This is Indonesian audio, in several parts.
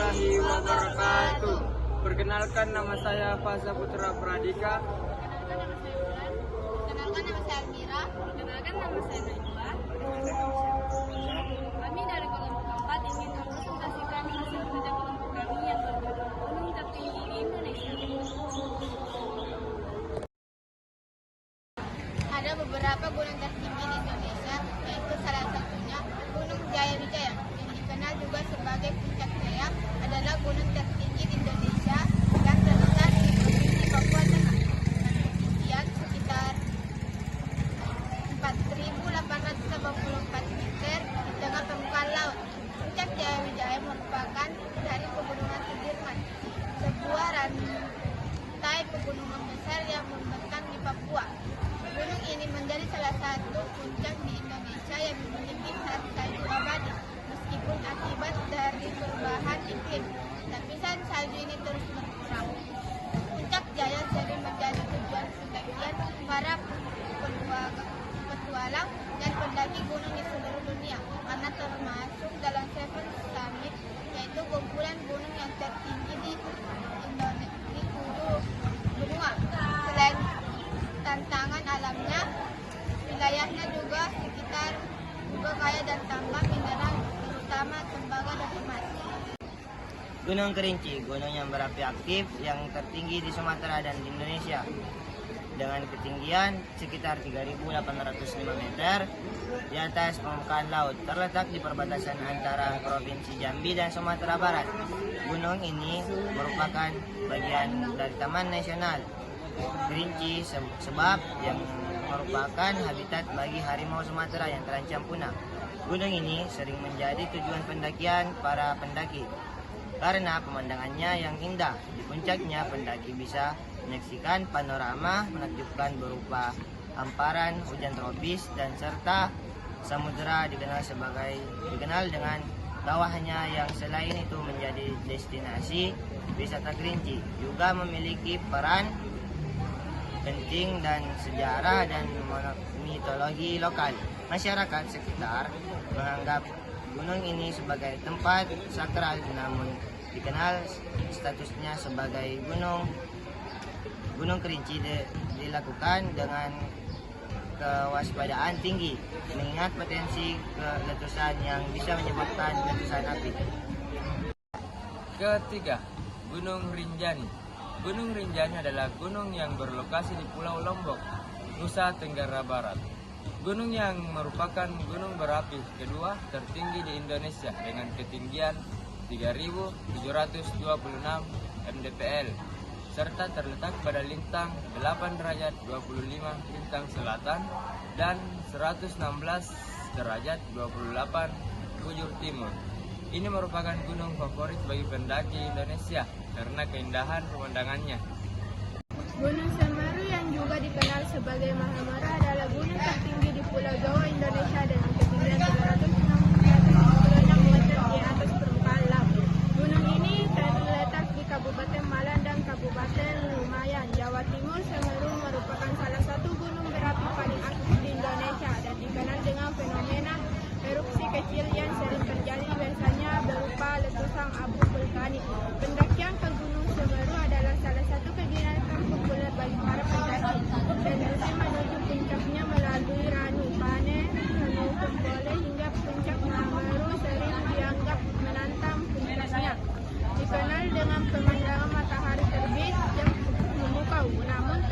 warahmatullahi wabarakatuh. Perkenalkan, nama saya Fasa Putra Pradika. Perkenalkan, nama saya Almira. Perkenalkan, nama saya Najwa. Kami dari kelompok 4 ingin mempresentasikan hasil kerja kelompok kami yang berjudul Gunung Tertinggi di Indonesia. Ada beberapa gunung tertinggi di Indonesia, yaitu salah satunya Gunung Jaya-Wijaya, yang dikenal juga sebagai Puncak Jaya, adalah gunung tertinggi di Indonesia yang terletak di Provinsi Papua Tengah dengan ketinggian sekitar 4.884 meter di tengah permukaan laut. Puncak Jaya-Wijaya merupakan dari Pegunungan Sudirman, sebuah rantai pegunungan besar yang membentang di Papua. Gunung ini menjadi salah satu puncak di Indonesia yang memiliki salju abadi. Meskipun akibat dari perubahan iklim, lapisan salju ini terus berkurang. Puncak Jaya sering menjadi tujuan pendakian para petualang dan pendaki gunung di seluruh dunia, karena termasuk dalam Seven Summit, yaitu kumpulan gunung yang tertinggi di benua. Selain tantangan alamnya, wilayahnya juga kaya dan tambang mineral, terutama tembaga dan emas. Gunung Kerinci, gunung yang berapi aktif yang tertinggi di Sumatera dan di Indonesia, dengan ketinggian sekitar 3.805 meter di atas permukaan laut, terletak di perbatasan antara Provinsi Jambi dan Sumatera Barat. Gunung ini merupakan bagian dari Taman Nasional Kerinci sebab yang merupakan habitat bagi harimau Sumatera yang terancam punah. Gunung ini sering menjadi tujuan pendakian para pendaki karena pemandangannya yang indah. Di puncaknya, pendaki bisa menyaksikan panorama menakjubkan berupa hamparan hujan tropis dan serta samudera dikenal dengan bawahnya, yang selain itu menjadi destinasi wisata Kerinci, juga memiliki peran penting dan sejarah dan mitologi lokal. Masyarakat sekitar menganggap gunung ini sebagai tempat sakral, namun dikenal statusnya sebagai Gunung Kerinci dilakukan dengan kewaspadaan tinggi, mengingat potensi letusan yang bisa menyebabkan letusan api. Ketiga, Gunung Rinjani. Gunung Rinjani adalah gunung yang berlokasi di Pulau Lombok, Nusa Tenggara Barat. Gunung yang merupakan gunung berapi kedua tertinggi di Indonesia dengan ketinggian 3.726 mdpl, serta terletak pada lintang 8 derajat 25 lintang selatan dan 116 derajat 28 bujur timur. Ini merupakan gunung favorit bagi pendaki Indonesia karena keindahan pemandangannya. Gunung Semeru yang juga dikenal sebagai Mahamara adalah gunung tertinggi di Pulau Jawa, Indonesia dengan ketinggian 366 meter di atas permukaan laut. Gunung ini terletak di Kabupaten Malang dan Kabupaten Lumayan, Jawa Timur. Semeru merupakan salah satu gunung berapi paling aktif di Indonesia dan dikenal dengan fenomena erupsi kecil yang sering terjadi, biasanya berupa letusan abu vulkanik. Pendakian ke Gunung Semeru adalah salah satu kegiatan populer bagi para pendaki, dan musim menuju puncaknya melalui Ranu Pane, Ranu Kumbole hingga puncak Semeru sering dianggap menantang puncaknya. Dikenal dengan pemandangan matahari terbit yang memukau, namun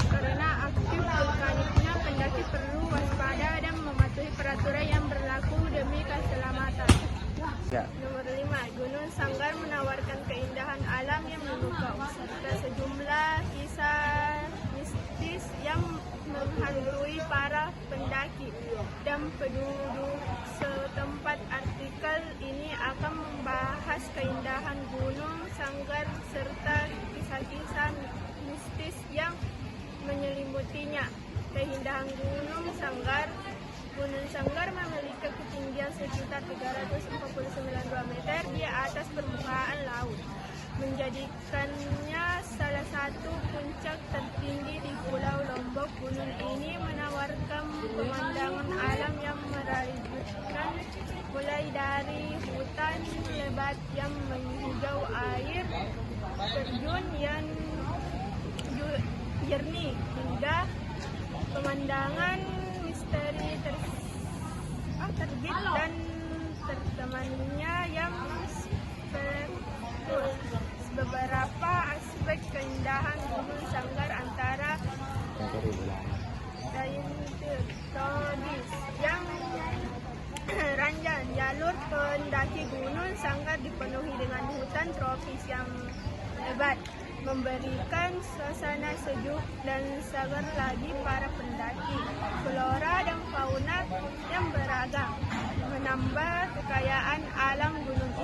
karena aktif vulkaniknya, pendaki perlu waspada dan mematuhi peraturan yang berlaku demi keselamatan. Nomor 5, Gunung Sanggar menawarkan keindahan alam yang memukau serta sejumlah kisah mistis yang menghantui para pendaki dan penduduk setempat. Artikel ini akan membahas keindahan Gunung Sanggar serta kisah-kisah mistis yang menyelimutinya. Keindahan Gunung Sanggar. Gunung Sanggar memiliki ketinggian sekitar 349 meter di atas permukaan laut, menjadikannya salah satu puncak tertinggi di Pulau Lombok. Gunung ini menawarkan pemandangan alam yang meraihkan, mulai dari hutan lebat lebat yang menghijau, air terjun yang jernih, indah, pemandangan misteri terbit dan temannya yang misterius. Beberapa aspek keindahan Gunung Sanggar antara Saintis yang ranjang. Jalur pendaki Gunung Sanggar dipenuhi dengan hutan tropis yang lebat, memberikan suasana sejuk dan sabar lagi para pendaki. Flora dan fauna yang beragam menambah kekayaan alam Gunung